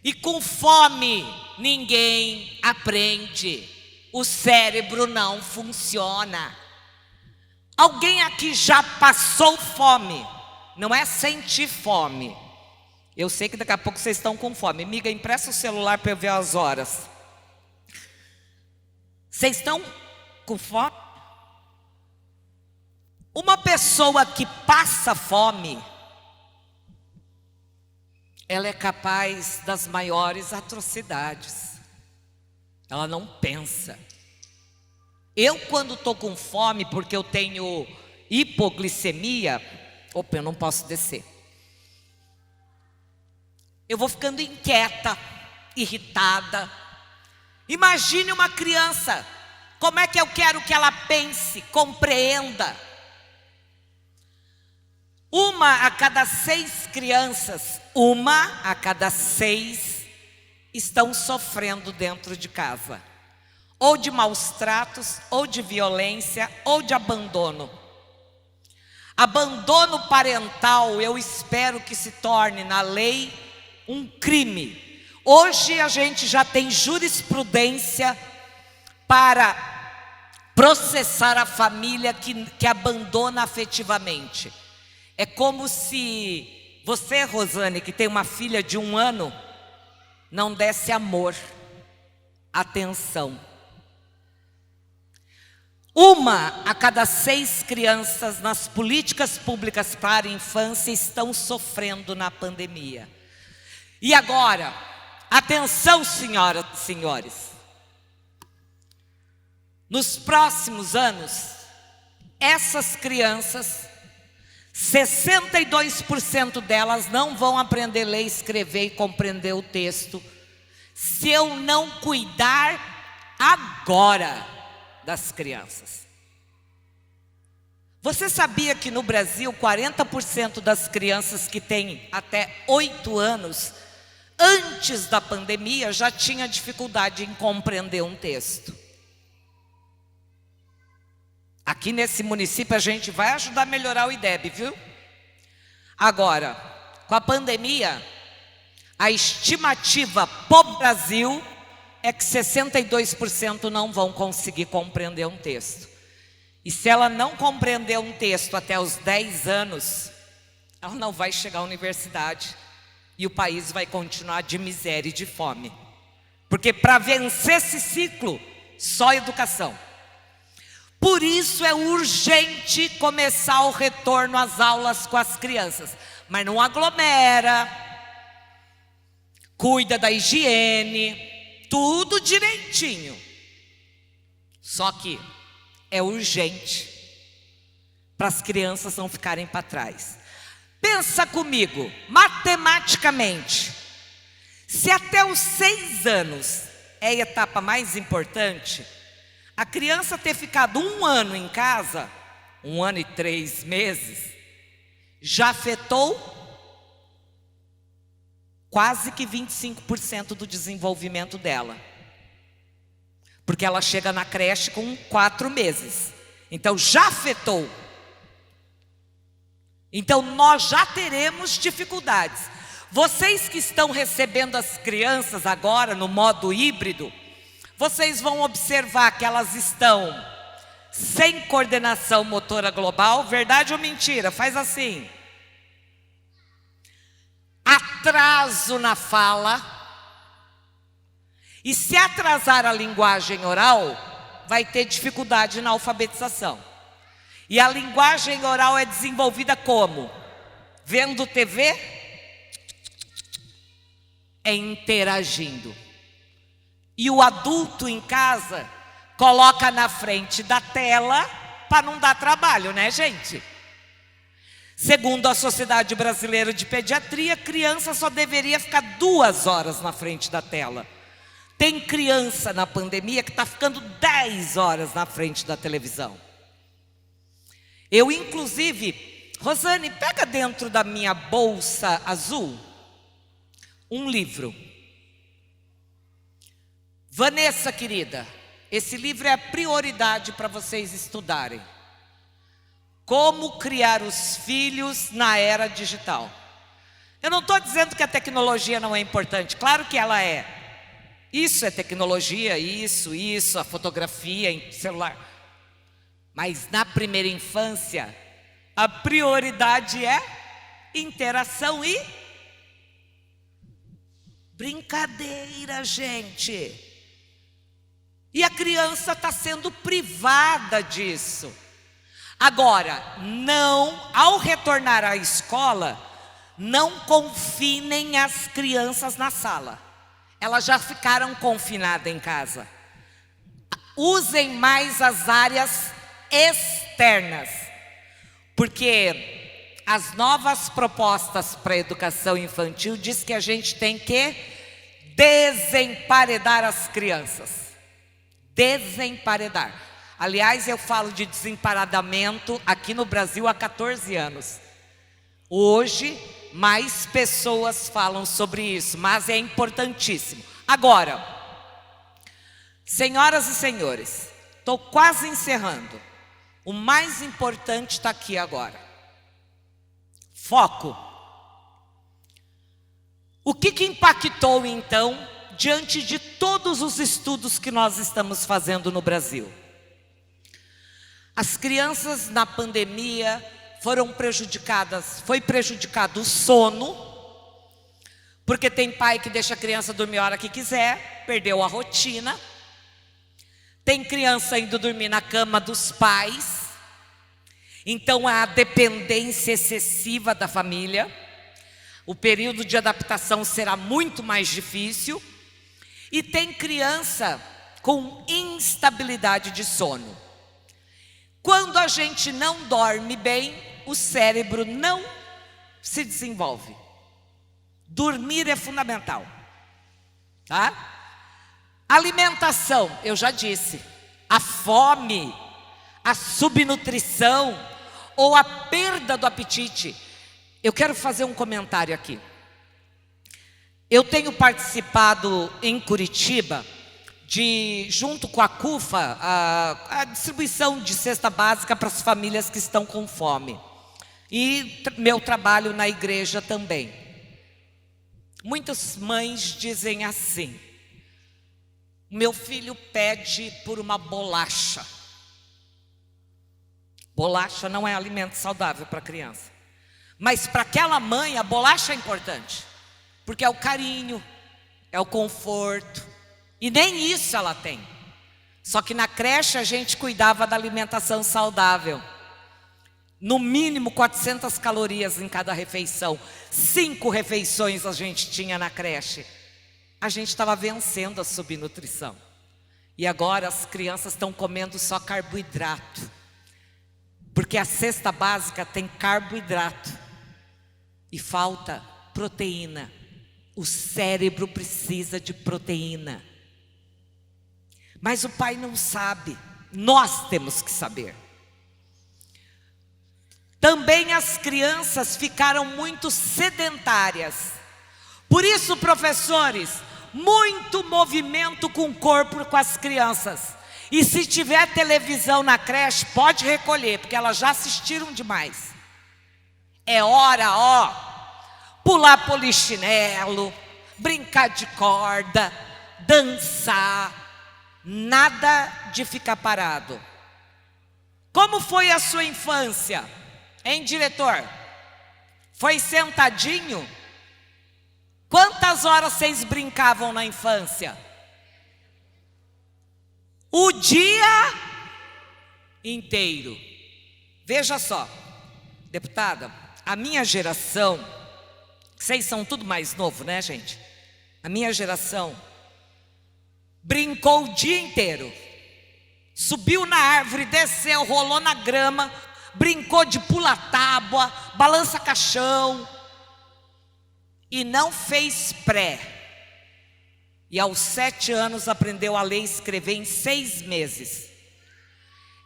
E com fome, ninguém aprende. O cérebro não funciona. Alguém aqui já passou fome? Não é sentir fome. Eu sei que daqui a pouco vocês estão com fome. Amiga, empresta o celular para eu ver as horas. Vocês estão com fome? Uma pessoa que passa fome, ela é capaz das maiores atrocidades. Ela não pensa. Eu, quando estou com fome, porque eu tenho hipoglicemia, eu não posso descer. Eu vou ficando inquieta, irritada. Imagine uma criança, como é que eu quero que ela pense, compreenda? 1 a cada 6 crianças, 1 a cada 6 estão sofrendo dentro de casa. Ou de maus tratos, ou de violência, ou de abandono. Abandono parental, eu espero que se torne na lei um crime. Hoje a gente já tem jurisprudência para processar a família que abandona afetivamente. É como se você, Rosane, que tem uma filha de 1 ano, não desse amor, atenção. 1 a cada 6 crianças nas políticas públicas para a infância estão sofrendo na pandemia. E agora, atenção, senhoras e senhores. Nos próximos anos, essas crianças, 62% delas não vão aprender a ler, escrever e compreender o texto, se eu não cuidar agora das crianças. Você sabia que no Brasil 40% das crianças que têm até 8 anos, antes da pandemia já tinha dificuldade em compreender um texto. Aqui nesse município a gente vai ajudar a melhorar o IDEB, viu? Agora, com a pandemia, a estimativa para o Brasil é que 62% não vão conseguir compreender um texto. E se ela não compreender um texto até os 10 anos, ela não vai chegar à universidade e o país vai continuar de miséria e de fome. Porque para vencer esse ciclo, só educação. Por isso é urgente começar o retorno às aulas com as crianças. Mas não aglomera, cuida da higiene, tudo direitinho. Só que é urgente para as crianças não ficarem para trás. Pensa comigo, matematicamente, se até os 6 anos é a etapa mais importante, a criança ter ficado 1 ano em casa, 1 ano e 3 meses, já afetou quase que 25% do desenvolvimento dela. Porque ela chega na creche com 4 meses. Então já afetou. Então nós já teremos dificuldades. Vocês que estão recebendo as crianças agora no modo híbrido, vocês vão observar que elas estão sem coordenação motora global. Verdade ou mentira? Faz assim. Atraso na fala. E se atrasar a linguagem oral, vai ter dificuldade na alfabetização. E a linguagem oral é desenvolvida como? Vendo TV? É interagindo. E o adulto em casa coloca na frente da tela para não dar trabalho, né, gente? Segundo a Sociedade Brasileira de Pediatria, criança só deveria ficar 2 horas na frente da tela. Tem criança na pandemia que está ficando 10 horas na frente da televisão. Eu, inclusive, Rosane, pega dentro da minha bolsa azul um livro. Vanessa, querida, esse livro é a prioridade para vocês estudarem. Como criar os filhos na era digital. Eu não estou dizendo que a tecnologia não é importante, claro que ela é. Isso é tecnologia, isso, a fotografia em celular. Mas na primeira infância, a prioridade é interação e brincadeira, gente. E a criança está sendo privada disso. Agora, não, ao retornar à escola, não confinem as crianças na sala. Elas já ficaram confinadas em casa. Usem mais as áreas externas, porque as novas propostas para a educação infantil diz que a gente tem que desemparedar as crianças. Desemparedar. Aliás, eu falo de desemparedamento aqui no Brasil há 14 anos. Hoje, mais pessoas falam sobre isso, mas é importantíssimo. Agora, senhoras e senhores, estou quase encerrando. O mais importante está aqui agora. Foco. O que impactou então, diante de todos os estudos que nós estamos fazendo no Brasil? As crianças na pandemia foram prejudicadas, foi prejudicado o sono, porque tem pai que deixa a criança dormir a hora que quiser, perdeu a rotina. Tem criança indo dormir na cama dos pais, então há a dependência excessiva da família. O período de adaptação será muito mais difícil. E tem criança com instabilidade de sono. Quando a gente não dorme bem, o cérebro não se desenvolve. Dormir é fundamental, tá? Alimentação, eu já disse, a fome, a subnutrição ou a perda do apetite. Eu quero fazer um comentário aqui. Eu tenho participado em Curitiba, junto com a CUFA, a distribuição de cesta básica para as famílias que estão com fome. E meu trabalho na igreja também. Muitas mães dizem assim: meu filho pede por uma bolacha. Bolacha não é alimento saudável para criança. Mas para aquela mãe, a bolacha é importante. Porque é o carinho, é o conforto. E nem isso ela tem. Só que na creche a gente cuidava da alimentação saudável. No mínimo 400 calorias em cada refeição. 5 refeições a gente tinha na creche. A gente estava vencendo a subnutrição. E agora as crianças estão comendo só carboidrato. Porque a cesta básica tem carboidrato. E falta proteína. O cérebro precisa de proteína. Mas o pai não sabe. Nós temos que saber. Também as crianças ficaram muito sedentárias. Por isso, professores, muito movimento com o corpo com as crianças. E se tiver televisão na creche, pode recolher, porque elas já assistiram demais. É hora, ó, pular polichinelo, brincar de corda, dançar. Nada de ficar parado. Como foi a sua infância? Hein, diretor? Foi sentadinho? Quantas horas vocês brincavam na infância? O dia inteiro. Veja só, deputada, a minha geração, vocês são tudo mais novo, né, gente? A minha geração brincou o dia inteiro. Subiu na árvore, desceu, rolou na grama, brincou de pula-tábua, balança-caixão. E não fez pré. E aos 7 anos aprendeu a ler e escrever em 6 meses.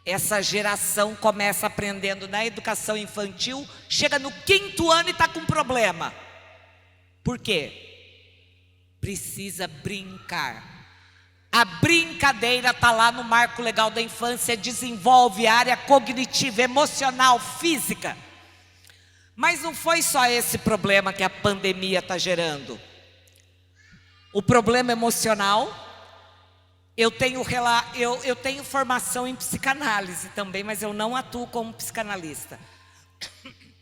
Essa geração começa aprendendo na educação infantil, chega no 5º ano e está com problema. Por quê? Precisa brincar. A brincadeira está lá no marco legal da infância, desenvolve a área cognitiva, emocional, física. Mas não foi só esse problema que a pandemia está gerando. O problema emocional, eu tenho formação em psicanálise também, mas eu não atuo como psicanalista.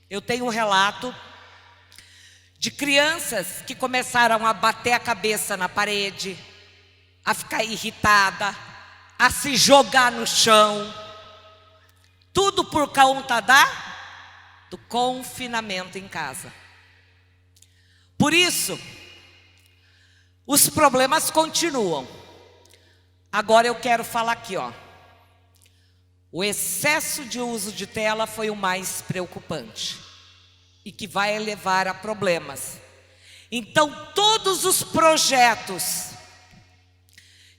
Eu tenho um relato de crianças que começaram a bater a cabeça na parede, a ficar irritada, a se jogar no chão. Tudo por conta do confinamento em casa. Por isso, os problemas continuam. Agora eu quero falar aqui, ó. O excesso de uso de tela foi o mais preocupante e que vai levar a problemas. Então, todos os projetos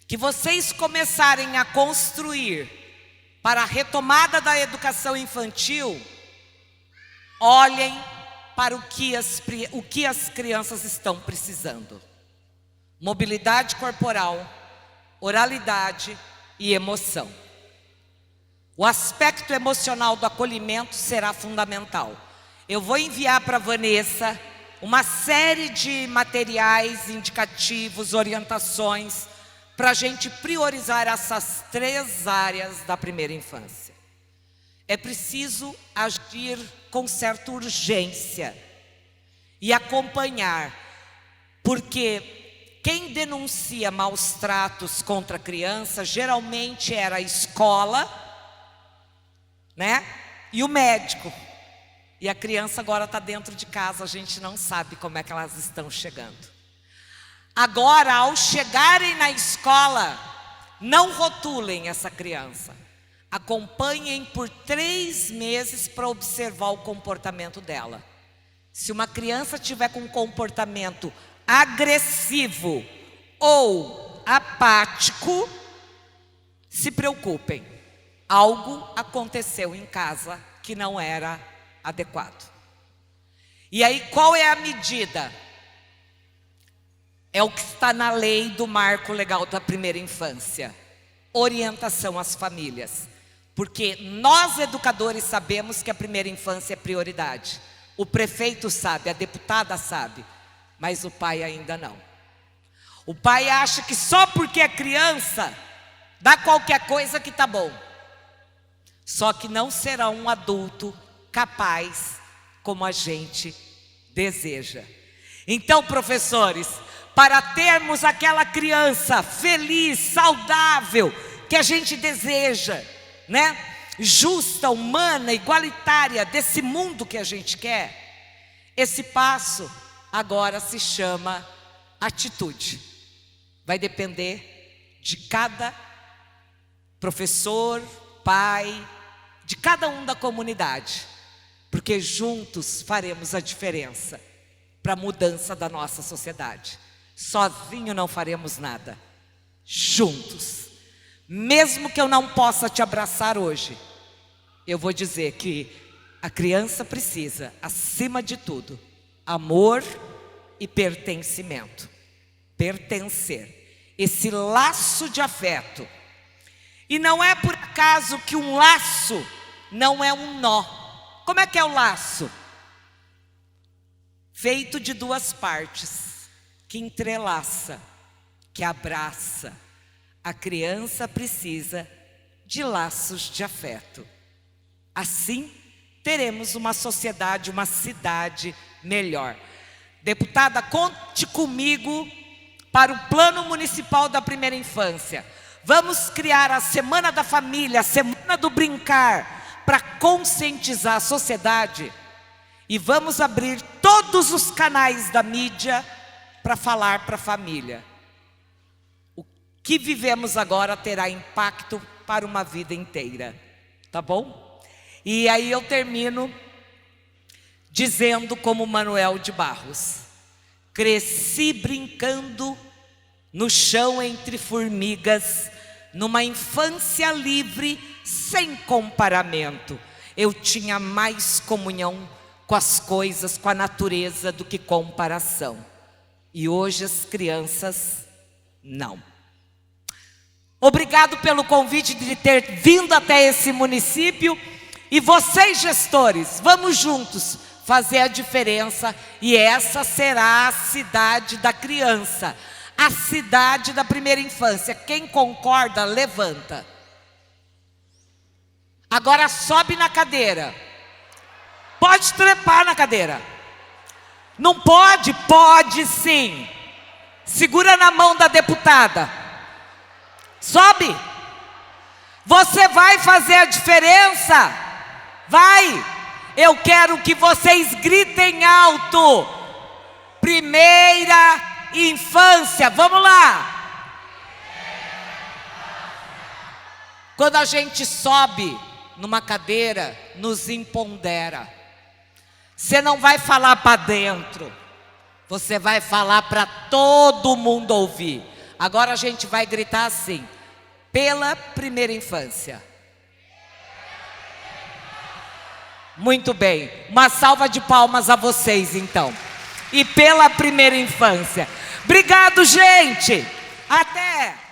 que vocês começarem a construir para a retomada da educação infantil, olhem para o que as crianças estão precisando. Mobilidade corporal, oralidade e emoção. O aspecto emocional do acolhimento será fundamental. Eu vou enviar para a Vanessa uma série de materiais indicativos, orientações, para a gente priorizar essas 3 áreas da primeira infância. É preciso agir com certa urgência e acompanhar, porque quem denuncia maus tratos contra a criança geralmente era a escola, né? E o médico. E a criança agora está dentro de casa, a gente não sabe como é que elas estão chegando. Agora, ao chegarem na escola, não rotulem essa criança. Acompanhem por 3 meses para observar o comportamento dela. Se uma criança tiver com um comportamento agressivo ou apático, se preocupem. Algo aconteceu em casa que não era adequado. E aí, qual é a medida? É o que está na lei do marco legal da primeira infância. Orientação às famílias. Porque nós, educadores, sabemos que a primeira infância é prioridade. O prefeito sabe, a deputada sabe, mas o pai ainda não. O pai acha que só porque é criança, dá qualquer coisa que tá bom. Só que não será um adulto capaz como a gente deseja. Então, professores, para termos aquela criança feliz, saudável, que a gente deseja, né? Justa, humana, igualitária, desse mundo que a gente quer, esse passo agora se chama atitude. Vai depender de cada professor, pai, de cada um da comunidade, porque juntos faremos a diferença para a mudança da nossa sociedade. Sozinho não faremos nada, juntos. Mesmo que eu não possa te abraçar hoje, eu vou dizer que a criança precisa, acima de tudo, amor e pertencimento. Pertencer, esse laço de afeto. E não é por acaso que um laço não é um nó. Como é que é o laço? Feito de duas partes, que entrelaça, que abraça. A criança precisa de laços de afeto. Assim, teremos uma sociedade, uma cidade melhor. Deputada, conte comigo para o Plano Municipal da Primeira Infância. Vamos criar a Semana da Família, a Semana do Brincar, para conscientizar a sociedade. E vamos abrir todos os canais da mídia para falar para a família. O que vivemos agora terá impacto para uma vida inteira. Tá bom? E aí eu termino dizendo como Manuel de Barros: cresci brincando no chão entre formigas, numa infância livre, sem comparamento. Eu tinha mais comunhão com as coisas, com a natureza, do que comparação. E hoje as crianças não. Obrigado pelo convite de ter vindo até esse município. E vocês, gestores, vamos juntos fazer a diferença. E essa será a cidade da criança, a cidade da primeira infância. Quem concorda, levanta. Agora sobe na cadeira. Pode trepar na cadeira. Não pode? Pode sim. Segura na mão da deputada. Sobe. Você vai fazer a diferença. Vai. Eu quero que vocês gritem alto. Primeira infância. Vamos lá. Quando a gente sobe numa cadeira, nos empodera. Você não vai falar para dentro, você vai falar para todo mundo ouvir. Agora a gente vai gritar assim: pela primeira infância. Muito bem, uma salva de palmas a vocês então. E pela primeira infância. Obrigado, gente. Até.